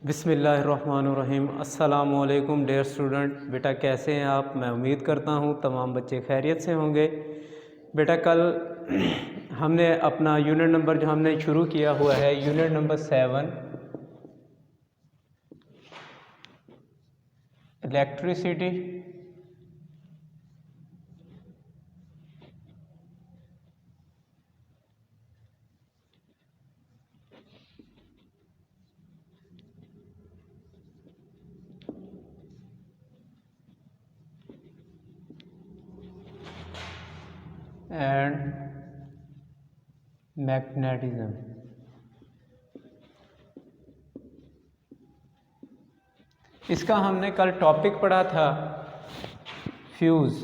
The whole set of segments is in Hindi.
बिस्मिल्लाहिर्रहमानिर्रहीम। अस्सलामुअलैकुम डियर स्टूडेंट। बेटा कैसे हैं आप? मैं उम्मीद करता हूँ तमाम बच्चे खैरियत से होंगे। बेटा कल हमने अपना यूनिट नंबर जो हमने शुरू किया हुआ है unit number 7 electricity and magnetism. इसका हमने कल टॉपिक पढ़ा था फ्यूज़।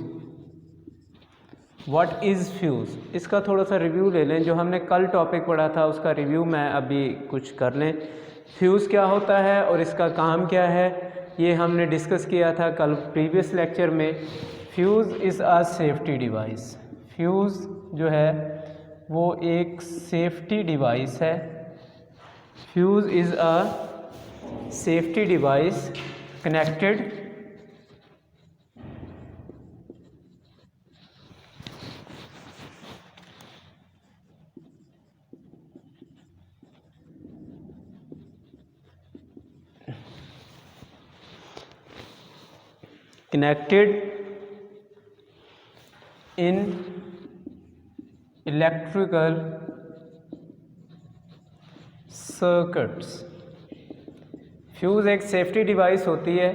व्हाट इज़ फ्यूज़, इसका थोड़ा सा रिव्यू ले लें। जो हमने कल टॉपिक पढ़ा था उसका रिव्यू मैं अभी कुछ कर लें। फ्यूज़ क्या होता है और इसका काम क्या है, ये हमने डिस्कस किया था कल प्रीवियस लेक्चर में। Fuse is a safety device. Fuse जो है वो एक सेफ्टी डिवाइस है। Fuse is a safety device connected in electrical circuits। Fuse एक सेफ्टी डिवाइस होती है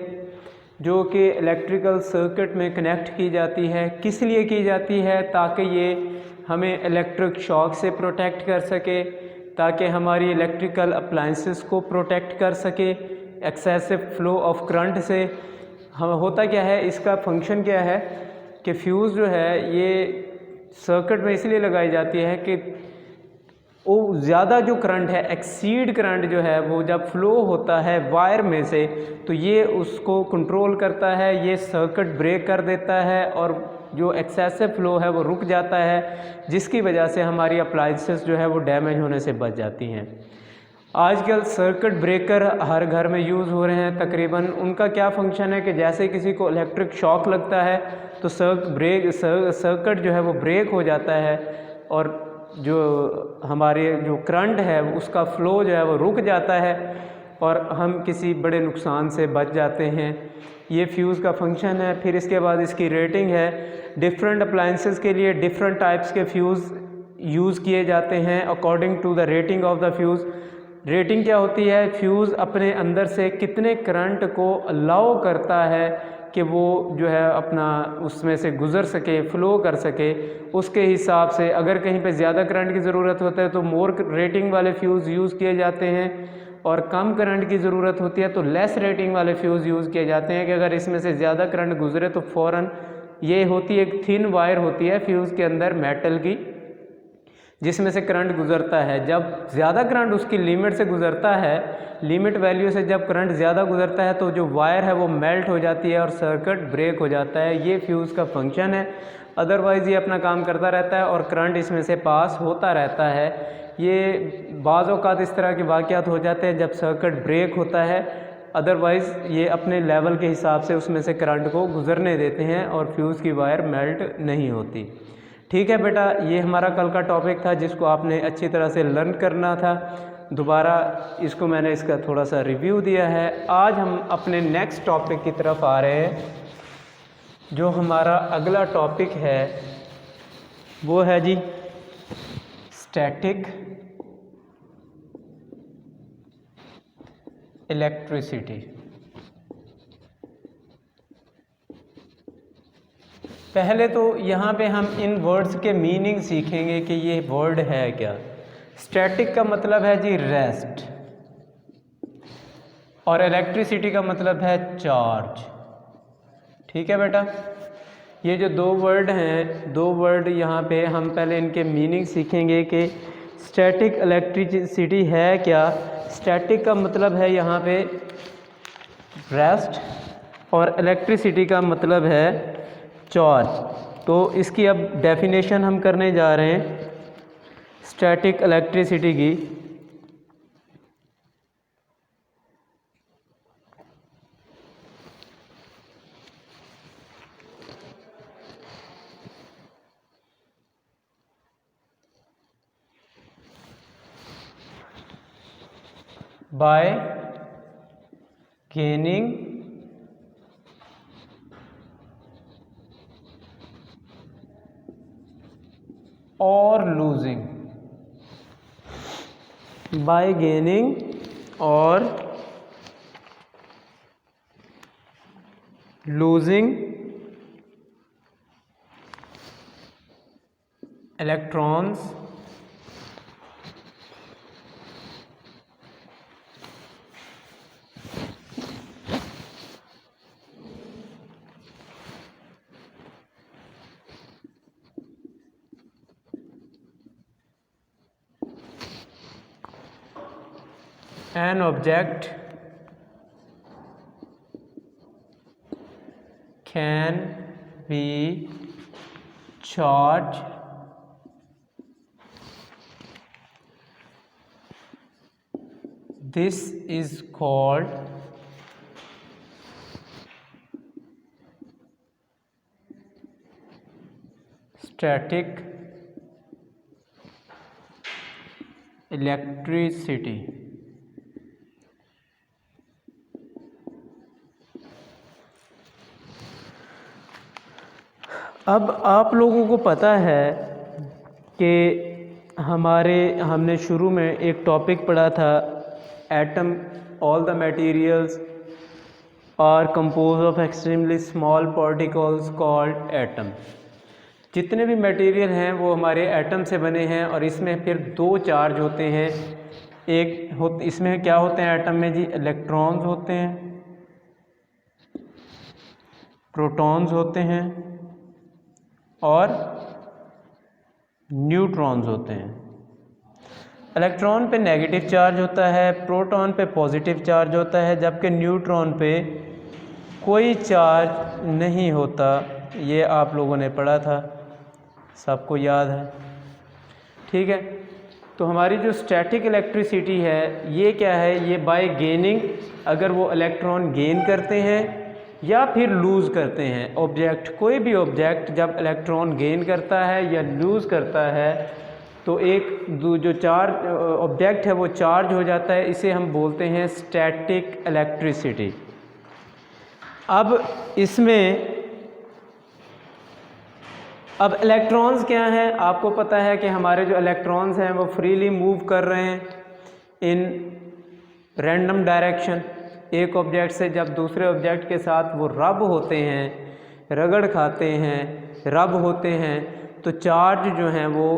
जो कि इलेक्ट्रिकल सर्किट में कनेक्ट की जाती है। किस लिए की जाती है? ताकि ये हमें इलेक्ट्रिक शॉक से प्रोटेक्ट कर सके, ताकि हमारी इलेक्ट्रिकल अप्लायंसेस को प्रोटेक्ट कर सके एक्सेसिव फ्लो ऑफ करंट से। हम होता क्या है, इसका फंक्शन क्या है कि फ्यूज़ जो है ये सर्किट में इसलिए लगाई जाती है कि वो ज़्यादा जो करंट है, एक्सीड करंट जो है वो जब फ्लो होता है वायर में से, तो ये उसको कंट्रोल करता है, ये सर्किट ब्रेक कर देता है और जो एक्सेसिव फ्लो है वो रुक जाता है, जिसकी वजह से हमारी अप्लायंसेस जो है वो डैमेज होने से बच जाती हैं। आजकल सर्किट ब्रेकर हर घर में यूज़ हो रहे हैं तकरीबन। उनका क्या फंक्शन है कि जैसे किसी को इलेक्ट्रिक शॉक लगता है तो सर्किट जो है वो ब्रेक हो जाता है और जो हमारे जो करंट है उसका फ़्लो जो है वो रुक जाता है और हम किसी बड़े नुकसान से बच जाते हैं। ये फ्यूज़ का फंक्शन है। फिर इसके बाद इसकी रेटिंग है। डिफरेंट अप्लायंसेस के लिए डिफरेंट टाइप्स के फ्यूज़ यूज़ किए जाते हैं according to the rating of the fuse. Rating क्या होती है? फ्यूज़ अपने अंदर से कितने करंट को अलाउ करता है कि वो जो है अपना उसमें से गुज़र सके, फ़्लो कर सके, उसके हिसाब से अगर कहीं पे ज़्यादा करंट की ज़रूरत होता है तो मोर रेटिंग वाले फ्यूज़ यूज़ किए जाते हैं, और कम करंट की ज़रूरत होती है तो लेस रेटिंग वाले फ्यूज़ यूज़ किए जाते हैं कि अगर इसमें से ज़्यादा करंट गुज़रे तो फ़ौरन, ये होती है एक थिन वायर होती है फ्यूज़ के अंदर मेटल की, जिसमें से करंट गुज़रता है। जब ज़्यादा करंट उसकी लिमिट से गुज़रता है, लिमिट वैल्यू से जब करंट ज़्यादा गुज़रता है तो जो वायर है वो मेल्ट हो जाती है और सर्किट ब्रेक हो जाता है। ये फ्यूज़ का फंक्शन है। अदरवाइज़ ये अपना काम करता रहता है और करंट इसमें से पास होता रहता है। ये बाज़ औक़ात इस तरह के वाक़यात हो जाते हैं जब सर्किट ब्रेक होता है, अदरवाइज़ ये अपने लेवल के हिसाब से उसमें से करंट को गुज़रने देते हैं और फ्यूज़ की वायर मेल्ट नहीं होती। ठीक है बेटा, ये हमारा कल का टॉपिक था जिसको आपने अच्छी तरह से लर्न करना था। दोबारा इसको मैंने इसका थोड़ा सा रिव्यू दिया है। आज हम अपने नेक्स्ट टॉपिक की तरफ आ रहे हैं। जो हमारा अगला टॉपिक है वो है जी स्टैटिक इलेक्ट्रिसिटी। पहले तो यहाँ पे हम इन वर्ड्स के मीनिंग सीखेंगे कि ये वर्ड है क्या। स्टैटिक का मतलब है जी रेस्ट, और इलेक्ट्रिसिटी का मतलब है चार्ज। ठीक है बेटा, ये जो दो वर्ड हैं, दो वर्ड यहाँ पे हम पहले इनके मीनिंग सीखेंगे कि स्टैटिक इलेक्ट्रिसिटी है क्या। स्टैटिक का मतलब है यहाँ पे रेस्ट और इलेक्ट्रिसिटी का मतलब है चार्ज। तो इसकी अब डेफिनेशन हम करने जा रहे हैं स्टैटिक इलेक्ट्रिसिटी की। बाय गेनिंग और लूजिंग, बाय गेनिंग और losing electrons an object can be charged this is called static electricity। अब आप लोगों को पता है कि हमने शुरू में एक टॉपिक पढ़ा था, atom, all the materials are compose of extremely small particles called atom. जितने भी मटेरियल हैं वो हमारे एटम से बने हैं और इसमें फिर दो चार्ज होते हैं। इसमें क्या होते हैं एटम में जी? इलेक्ट्रॉन्स होते हैं, प्रोटॉन्स होते हैं और न्यूट्रॉन्स होते हैं। इलेक्ट्रॉन पे नेगेटिव चार्ज होता है, प्रोटॉन पे पॉजिटिव चार्ज होता है, जबकि न्यूट्रॉन पे कोई चार्ज नहीं होता। ये आप लोगों ने पढ़ा था, सबको याद है, ठीक है। तो हमारी जो स्टैटिक इलेक्ट्रिसिटी है ये क्या है? ये बाय गेनिंग, अगर वो इलेक्ट्रॉन गेन करते हैं या फिर लूज़ करते हैं ऑब्जेक्ट, कोई भी ऑब्जेक्ट जब इलेक्ट्रॉन गेन करता है या लूज़ करता है तो जो चार्ज ऑब्जेक्ट है वो चार्ज हो जाता है, इसे हम बोलते हैं स्टैटिक इलेक्ट्रिसिटी। अब इसमें इलेक्ट्रॉन्स क्या हैं? आपको पता है कि हमारे जो इलेक्ट्रॉन्स हैं वो फ्रीली मूव कर रहे हैं इन रैंडम डायरेक्शन। एक ऑब्जेक्ट से जब दूसरे ऑब्जेक्ट के साथ वो रब होते हैं, रगड़ खाते हैं, रब होते हैं, तो चार्ज जो हैं वो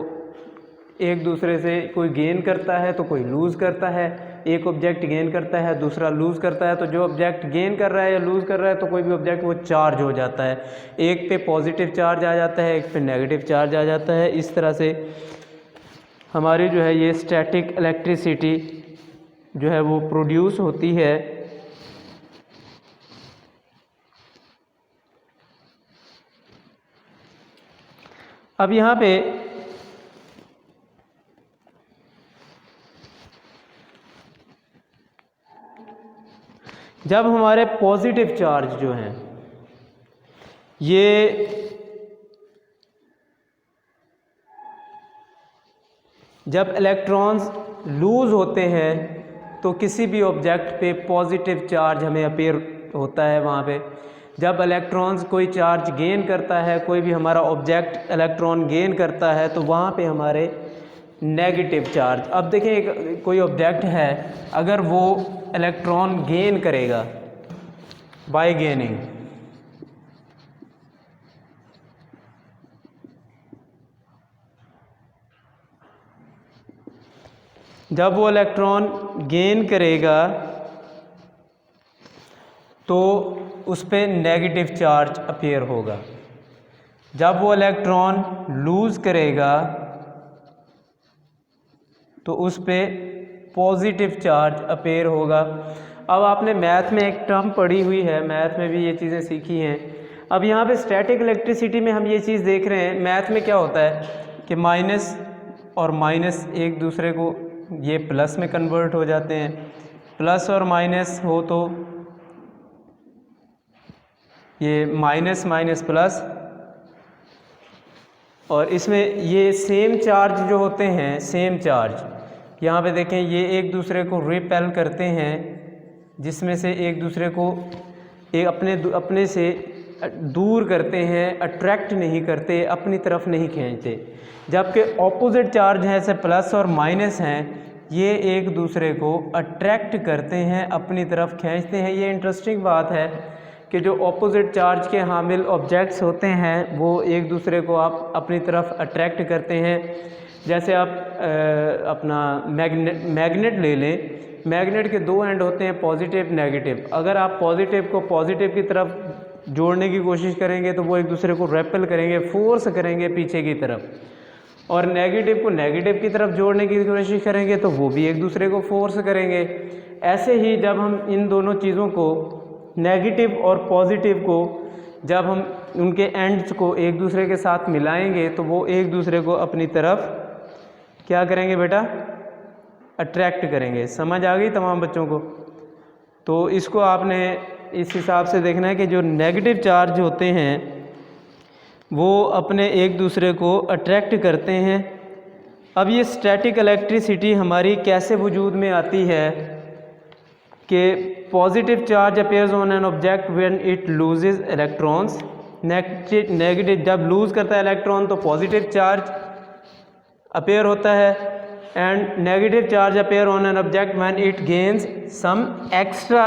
एक दूसरे से कोई गेन करता है तो कोई लूज़ करता है। एक ऑब्जेक्ट गेन करता है, दूसरा लूज़ करता है, तो जो ऑब्जेक्ट गेन कर रहा है या लूज़ कर रहा है तो कोई भी ऑब्जेक्ट वो चार्ज हो जाता है। एक पे पॉजिटिव चार्ज आ जाता है, एक पे नेगेटिव चार्ज आ जाता है। इस तरह से हमारी जो है ये स्टैटिक इलेक्ट्रिसिटी जो है वो प्रोड्यूस होती है। अब यहाँ पे जब हमारे पॉजिटिव चार्ज जो हैं ये जब इलेक्ट्रॉन्स लूज़ होते हैं तो किसी भी ऑब्जेक्ट पे पॉजिटिव चार्ज हमें अपीयर होता है वहाँ पे। जब इलेक्ट्रॉन्स कोई चार्ज गेन करता है, कोई भी हमारा ऑब्जेक्ट इलेक्ट्रॉन गेन करता है तो वहाँ पे हमारे नेगेटिव चार्ज। अब देखें कोई ऑब्जेक्ट है, अगर वो इलेक्ट्रॉन गेन करेगा बाय गेनिंग, जब वो इलेक्ट्रॉन गेन करेगा तो उस पर नेगेटिव चार्ज अपीयर होगा। जब वो इलेक्ट्रॉन लूज़ करेगा तो उस पर पॉजिटिव चार्ज अपीयर होगा। अब आपने मैथ में एक टर्म पढ़ी हुई है, मैथ में भी ये चीज़ें सीखी हैं। अब यहाँ पे स्टैटिक इलेक्ट्रिसिटी में हम ये चीज़ देख रहे हैं, मैथ में क्या होता है कि माइनस और माइनस एक दूसरे को ये प्लस में कन्वर्ट हो जाते हैं। प्लस और माइनस हो तो ये माइनस माइनस प्लस, और इसमें ये सेम चार्ज जो होते हैं, सेम चार्ज यहाँ पे देखें ये एक दूसरे को रिपेल करते हैं, जिसमें से एक दूसरे को अपने से दूर करते हैं, अट्रैक्ट नहीं करते, अपनी तरफ नहीं खींचते। जबकि ऑपोजिट चार्ज हैं जैसे प्लस और माइनस हैं, ये एक दूसरे को अट्रैक्ट करते हैं, अपनी तरफ खींचते हैं। ये इंटरेस्टिंग बात है कि जो ऑपोजिट चार्ज के हामिल ऑब्जेक्ट्स होते हैं वो एक दूसरे को आप अपनी तरफ अट्रैक्ट करते हैं। जैसे आप अपना मैग्नेट ले लें, मैग्नेट के दो एंड होते हैं पॉजिटिव नेगेटिव। अगर आप पॉजिटिव को पॉजिटिव की तरफ जोड़ने की कोशिश करेंगे तो वो एक दूसरे को रेपेल करेंगे, फोर्स करेंगे पीछे की तरफ, और नेगेटिव को नेगेटिव की तरफ जोड़ने की कोशिश करेंगे तो वो भी एक दूसरे को फोर्स करेंगे। ऐसे ही जब हम इन दोनों चीज़ों को, नेगेटिव और पॉजिटिव को, जब हम उनके एंड्स को एक दूसरे के साथ मिलाएंगे तो वो एक दूसरे को अपनी तरफ क्या करेंगे बेटा, अट्रैक्ट करेंगे। समझ आ गई तमाम बच्चों को? तो इसको आपने इस हिसाब से देखना है कि जो नेगेटिव चार्ज होते हैं वो अपने एक दूसरे को अट्रैक्ट करते हैं। अब ये स्टैटिक इलेक्ट्रिसिटी हमारी कैसे वजूद में आती है कि positive charge appears on an object when it loses electrons. Negative जब लूज़ करता है इलेक्ट्रॉन तो पॉजिटिव चार्ज अपेयर होता है, and negative charge appear on an object when it gains some extra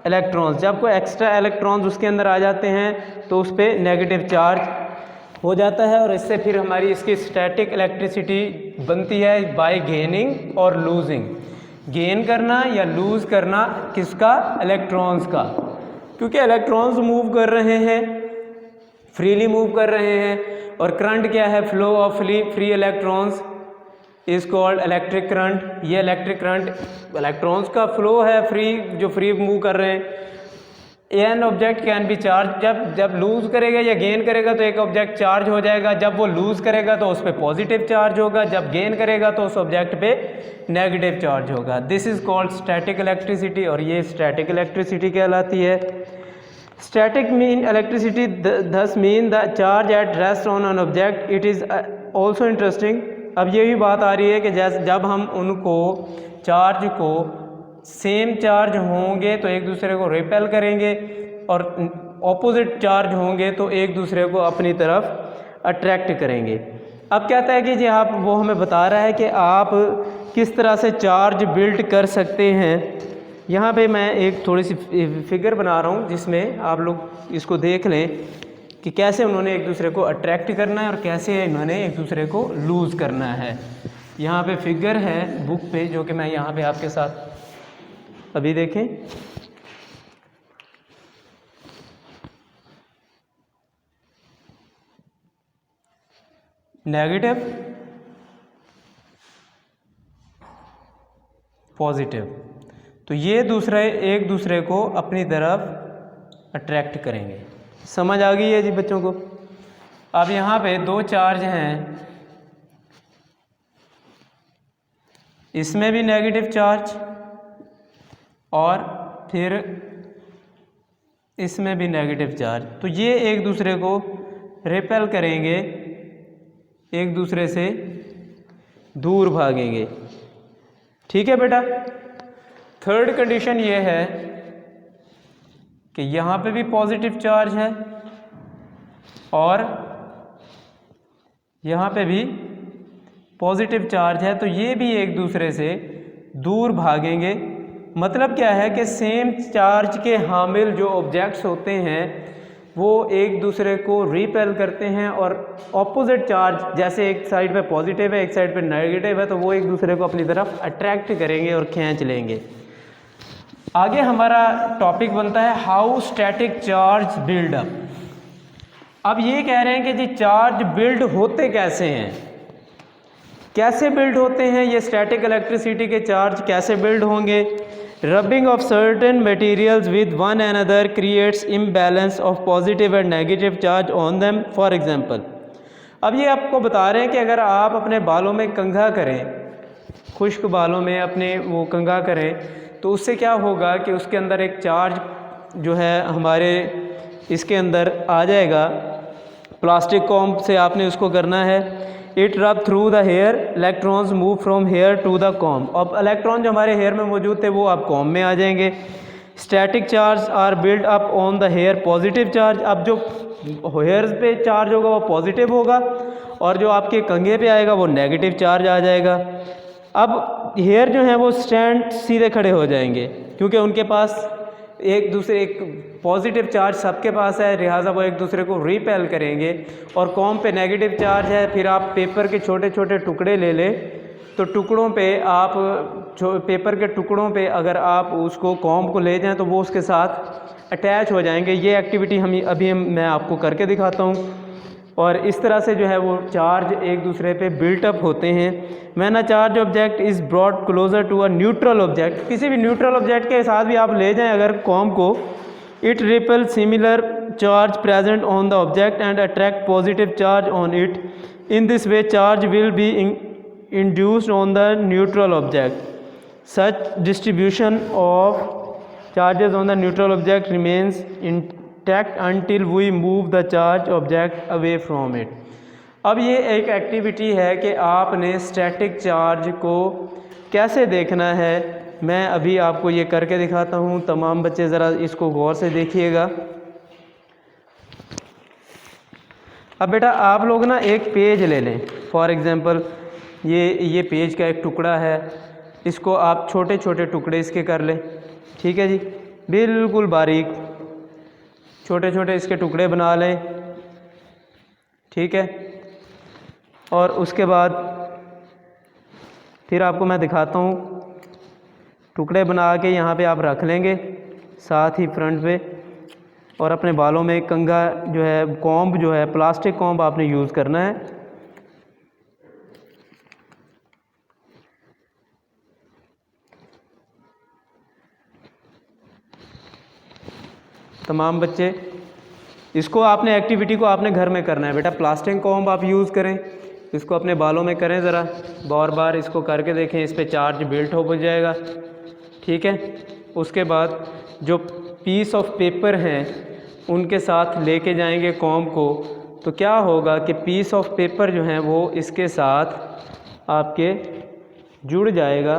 electrons. जब कोई एक्स्ट्रा इलेक्ट्रॉन्स उसके अंदर आ जाते हैं तो उस पर नेगेटिव चार्ज हो जाता है, और इससे फिर हमारी इसकी स्टैटिक इलेक्ट्रिसिटी बनती है बाय गेनिंग और लूजिंग। गेन करना या लूज़ करना किसका, इलेक्ट्रॉन्स का, क्योंकि इलेक्ट्रॉन्स मूव कर रहे हैं, फ्रीली मूव कर रहे हैं, और करंट क्या है, flow of free electrons is called electric current. ये इलेक्ट्रिक करंट इलेक्ट्रॉन्स का फ्लो है, जो फ्री मूव कर रहे हैं। An object can be charge, जब लूज़ करेगा या गेन करेगा तो एक ऑब्जेक्ट चार्ज हो जाएगा। जब वो लूज़ करेगा तो उस पर पॉजिटिव चार्ज होगा, जब गेन करेगा तो उस ऑब्जेक्ट पे नेगेटिव चार्ज होगा। This is called static electricity, और ये स्टैटिक इलेक्ट्रिसिटी कहलाती है। Static mean electricity thus mean the charge at rest on an object. It is also interesting. अब ये भी बात आ रही है कि जब हम उनको चार्ज को सेम चार्ज होंगे तो एक दूसरे को रिपेल करेंगे, और ऑपोजिट चार्ज होंगे तो एक दूसरे को अपनी तरफ अट्रैक्ट करेंगे। अब कहता है कि जी वो हमें बता रहा है कि आप किस तरह से चार्ज बिल्ड कर सकते हैं। यहाँ पे मैं एक थोड़ी सी फिगर बना रहा हूँ जिसमें आप लोग इसको देख लें कि कैसे उन्होंने एक दूसरे को अट्रैक्ट करना है और कैसे इन्होंने एक दूसरे को लूज़ करना है। यहाँ पे फिगर है बुक पे, जो कि मैं यहाँ पे आपके साथ अभी देखें। नेगेटिव, पॉजिटिव, तो ये एक दूसरे को अपनी तरफ अट्रैक्ट करेंगे। समझ आ गई है जी बच्चों को? अब यहाँ पे दो चार्ज हैं, इसमें भी नेगेटिव चार्ज और फिर इसमें भी नेगेटिव चार्ज, तो ये एक दूसरे को रिपेल करेंगे, एक दूसरे से दूर भागेंगे। ठीक है बेटा? थर्ड कंडीशन ये है कि यहाँ पे भी पॉजिटिव चार्ज है और यहाँ पे भी पॉजिटिव चार्ज है, तो ये भी एक दूसरे से दूर भागेंगे। मतलब क्या है कि सेम चार्ज के हामिल जो ऑब्जेक्ट्स होते हैं वो एक दूसरे को रिपेल करते हैं, और ऑपोजिट चार्ज जैसे एक साइड पे पॉजिटिव है एक साइड पे नेगेटिव है तो वो एक दूसरे को अपनी तरफ अट्रैक्ट करेंगे और खींच लेंगे। आगे हमारा टॉपिक बनता है how static charge build up. अब ये कह रहे हैं कि जी चार्ज बिल्ड होते कैसे हैं, कैसे बिल्ड होते हैं, ये स्टैटिक इलेक्ट्रिसिटी के चार्ज कैसे बिल्ड होंगे। Rubbing of certain materials with one another creates imbalance of positive and negative charge on them. For example, अब ये आपको बता रहे हैं कि अगर आप अपने बालों में कंघा करें, खुश्क बालों में अपने वो कंघा करें, तो उससे क्या होगा कि उसके अंदर एक चार्ज जो है हमारे इसके अंदर आ जाएगा। प्लास्टिक कॉम्ब से आपने उसको करना है, it rub through the hair, electrons move from hair to the comb. अब इलेक्ट्रॉन जो हमारे हेयर में मौजूद थे वो अब कॉम्ब में आ जाएंगे। Static charge are build up on the hair, positive charge, अब जो हेयर्स पे चार्ज होगा वो पॉजिटिव होगा और जो आपके कंघे पे आएगा वो नेगेटिव चार्ज आ जाएगा। अब हेयर जो हैं वो स्टैंड सीधे खड़े हो जाएंगे क्योंकि उनके पास एक पॉजिटिव चार्ज सबके पास है, लिहाजा वो एक दूसरे को रिपेल करेंगे। और कॉम पे नेगेटिव चार्ज है, फिर आप पेपर के छोटे छोटे टुकड़े ले लें तो टुकड़ों पे आप पेपर के टुकड़ों पे अगर आप उसको कॉम को ले जाएं तो वो उसके साथ अटैच हो जाएंगे। ये एक्टिविटी मैं आपको करके दिखाता हूँ। और इस तरह से जो है वो चार्ज एक दूसरे पे बिल्टअप होते हैं। When a charge object is brought closer to a neutral object, किसी भी न्यूट्रल ऑब्जेक्ट के साथ भी आप ले जाएं अगर कॉम को, it repel similar charge present on the object and attract positive charge on it. In this way charge will be induced on the neutral object. Such distribution of charges on the neutral object remains intact until we move the charge object away from it. अब ये एक एक्टिविटी है कि आपने स्टैटिक चार्ज को कैसे देखना है, मैं अभी आपको ये करके दिखाता हूँ। तमाम बच्चे ज़रा इसको गौर से देखिएगा। अब बेटा आप लोग ना एक पेज ले लें, फॉर एग्ज़ाम्पल ये पेज का एक टुकड़ा है, इसको आप छोटे छोटे टुकड़े इसके कर लें, ठीक है जी, बिल्कुल बारीक छोटे छोटे इसके टुकड़े बना लें, ठीक है। और उसके बाद फिर आपको मैं दिखाता हूँ, टुकड़े बना के यहाँ पे आप रख लेंगे साथ ही फ्रंट पे, और अपने बालों में कंघा जो है, कॉम्ब जो है, प्लास्टिक कॉम्ब आपने यूज़ करना है। तमाम बच्चे इसको आपने एक्टिविटी को आपने घर में करना है बेटा। प्लास्टिक कॉम्ब आप यूज़ करें, इसको अपने बालों में करें, ज़रा बार बार इसको करके देखें, इस पे चार्ज बिल्ट हो जाएगा, ठीक है। उसके बाद जो पीस ऑफ पेपर हैं उनके साथ लेके जाएंगे कॉम्ब को, तो क्या होगा कि पीस ऑफ पेपर जो हैं वो इसके साथ आपके जुड़ जाएगा,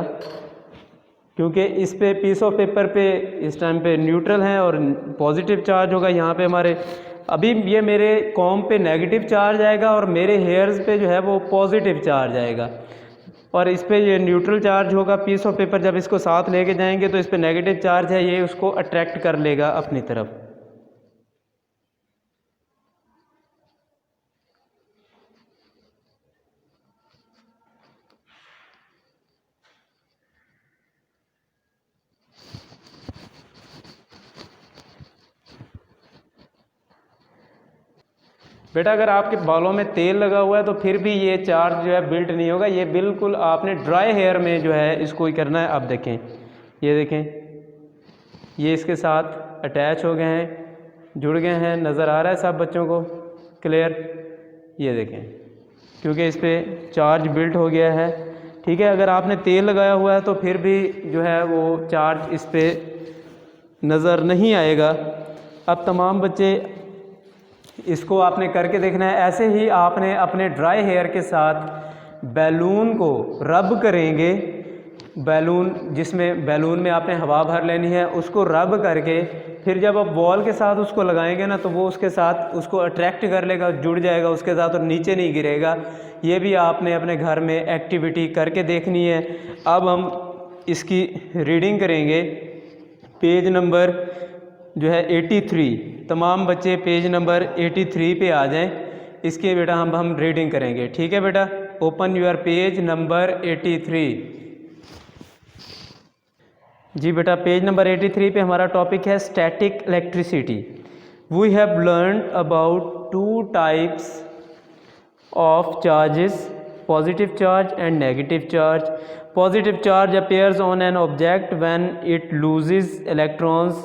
क्योंकि इस पे पीस ऑफ पेपर पे इस टाइम पे न्यूट्रल है और पॉजिटिव चार्ज होगा। यहाँ पे हमारे अभी ये मेरे कॉम्ब पे नेगेटिव चार्ज आएगा और मेरे हेयर्स पे जो है वो पॉजिटिव चार्ज आएगा, और इस पे ये न्यूट्रल चार्ज होगा। पीस ऑफ पेपर जब इसको साथ लेके जाएंगे तो इस पे नेगेटिव चार्ज है, ये उसको अट्रैक्ट कर लेगा अपनी तरफ। बेटा अगर आपके बालों में तेल लगा हुआ है तो फिर भी ये चार्ज जो है बिल्ट नहीं होगा, ये बिल्कुल आपने ड्राई हेयर में जो है इसको ही करना है। अब देखें, ये देखें, ये इसके साथ अटैच हो गए हैं, जुड़ गए हैं, नज़र आ रहा है सब बच्चों को क्लियर? ये देखें, क्योंकि इस पर चार्ज बिल्ट हो गया है, ठीक है। अगर आपने तेल लगाया हुआ है तो फिर भी जो है वो चार्ज इस पर नज़र नहीं आएगा। अब तमाम बच्चे इसको आपने करके देखना है। ऐसे ही आपने अपने ड्राई हेयर के साथ बैलून को रब करेंगे, बैलून में आपने हवा भर लेनी है, उसको रब करके फिर जब आप वॉल के साथ उसको लगाएंगे ना तो वो उसके साथ उसको अट्रैक्ट कर लेगा, जुड़ जाएगा उसके साथ और नीचे नहीं गिरेगा। ये भी आपने अपने घर में एक्टिविटी करके देखनी है। अब हम इसकी रीडिंग करेंगे, पेज नंबर जो है 83। तमाम बच्चे पेज नंबर 83 पे आ जाएं। इसके बेटा हम रीडिंग करेंगे, ठीक है बेटा। Open your page number 83। जी बेटा, पेज नंबर 83 पे हमारा टॉपिक है static electricity. We have learned about 2 types of charges, positive charge and negative charge. Positive charge appears on an object when it loses electrons।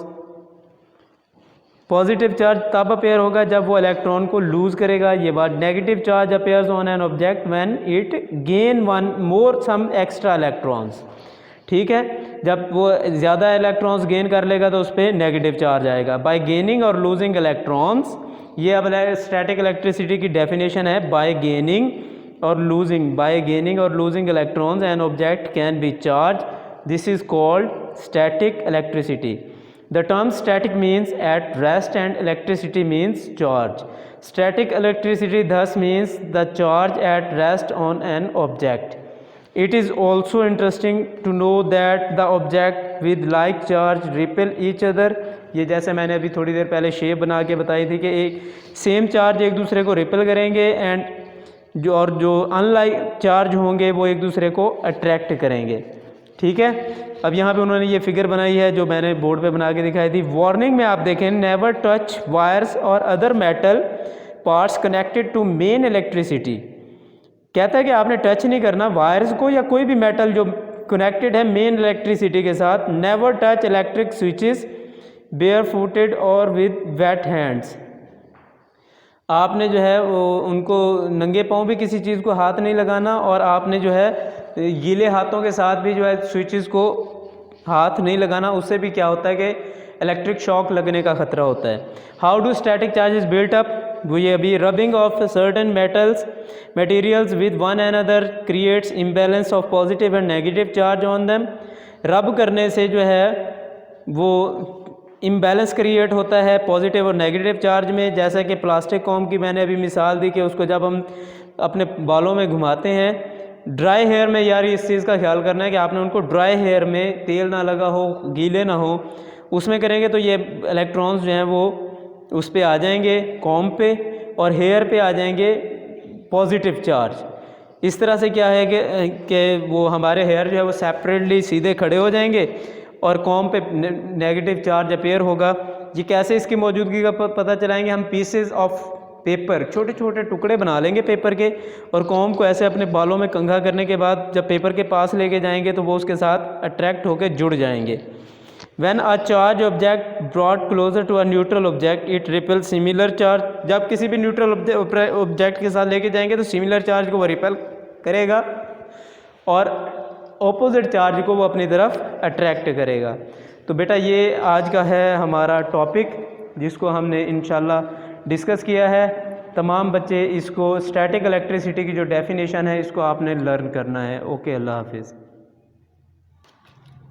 Positive charge तब अपेयर होगा जब वो इलेक्ट्रॉन को लूज़ करेगा, ये बात। Negative charge appears on an object when it gain some extra electrons, ठीक है। जब वो ज़्यादा इलेक्ट्रॉन्स गेन कर लेगा तो उस पर नेगेटिव चार्ज आएगा। बाय गेनिंग और लूजिंग इलेक्ट्रॉन्स, ये अब स्टैटिक इलेक्ट्रिसिटी की डेफिनेशन है, bye gaining or losing. By gaining or losing electrons, an object can be charged. This is called static electricity. The term static means at rest and electricity means charge. Static electricity thus means the charge at rest on an object. It is also interesting to know that the object with like charge repel each other. ये जैसे मैंने अभी थोड़ी देर पहले शेप बना के बताई थी कि एक सेम चार्ज एक दूसरे को रिपेल करेंगे एंड जो अनलाइक चार्ज होंगे वो एक दूसरे को अट्रैक्ट करेंगे। ठीक है, अब यहाँ पे उन्होंने ये फिगर बनाई है जो मैंने बोर्ड पे बना के दिखाई थी। वार्निंग में आप देखें, नेवर टच वायर्स और other metal parts connected to main electricity. कहता है कि आपने टच नहीं करना वायर्स को या कोई भी मेटल जो कनेक्टेड है मेन इलेक्ट्रिसिटी के साथ। Never touch electric switches bare footed और विद वेट हैंड्स। आपने जो है वो उनको नंगे पाँव भी किसी चीज़ को हाथ नहीं लगाना और आपने जो है गीले हाथों के साथ भी जो है स्विचेस को हाथ नहीं लगाना। उससे भी क्या होता है कि इलेक्ट्रिक शॉक लगने का खतरा होता है। How do static charges built up? वो ये अभी rubbing of certain materials with one another creates imbalance of positive and negative charge on them. रब करने से जो है वो इम्बैलेंस क्रिएट होता है पॉजिटिव और नेगेटिव चार्ज में। जैसा कि प्लास्टिक कॉम की मैंने अभी मिसाल दी कि उसको जब हम अपने बालों में घुमाते हैं, ड्राई हेयर में यार इस चीज़ का ख्याल करना है कि आपने उनको ड्राई हेयर में तेल ना लगा हो, गीले ना हो, उसमें करेंगे तो ये इलेक्ट्रॉन्स जो हैं वो उस पर आ जाएंगे कॉम पे और हेयर पे आ जाएंगे पॉजिटिव चार्ज। इस तरह से क्या है कि वो हमारे हेयर जो है वो सेपरेटली सीधे खड़े हो जाएंगे और कॉम पे नेगेटिव चार्ज अपेयर होगा। ये कैसे इसकी मौजूदगी का पता चलाएंगे? हम पीसेस ऑफ पेपर, छोटे छोटे टुकड़े बना लेंगे पेपर के और कॉम को ऐसे अपने बालों में कंघा करने के बाद जब पेपर के पास लेके जाएंगे तो वो उसके साथ अट्रैक्ट होकर जुड़ जाएंगे। When a charge object brought closer to a neutral object, it repels similar charge. जब किसी भी न्यूट्रल ऑब्जेक्ट के साथ लेके जाएंगे तो सिमिलर चार्ज को वो रिपेल करेगा और ऑपोजिट चार्ज को वो अपनी तरफ अट्रैक्ट करेगा। तो बेटा ये आज का है हमारा टॉपिक जिसको हमने इंशाल्लाह डिस्कस किया है। तमाम बच्चे इसको स्टैटिक इलेक्ट्रिसिटी की जो डेफिनेशन है इसको आपने लर्न करना है। ओके, अल्लाह हाफिज़।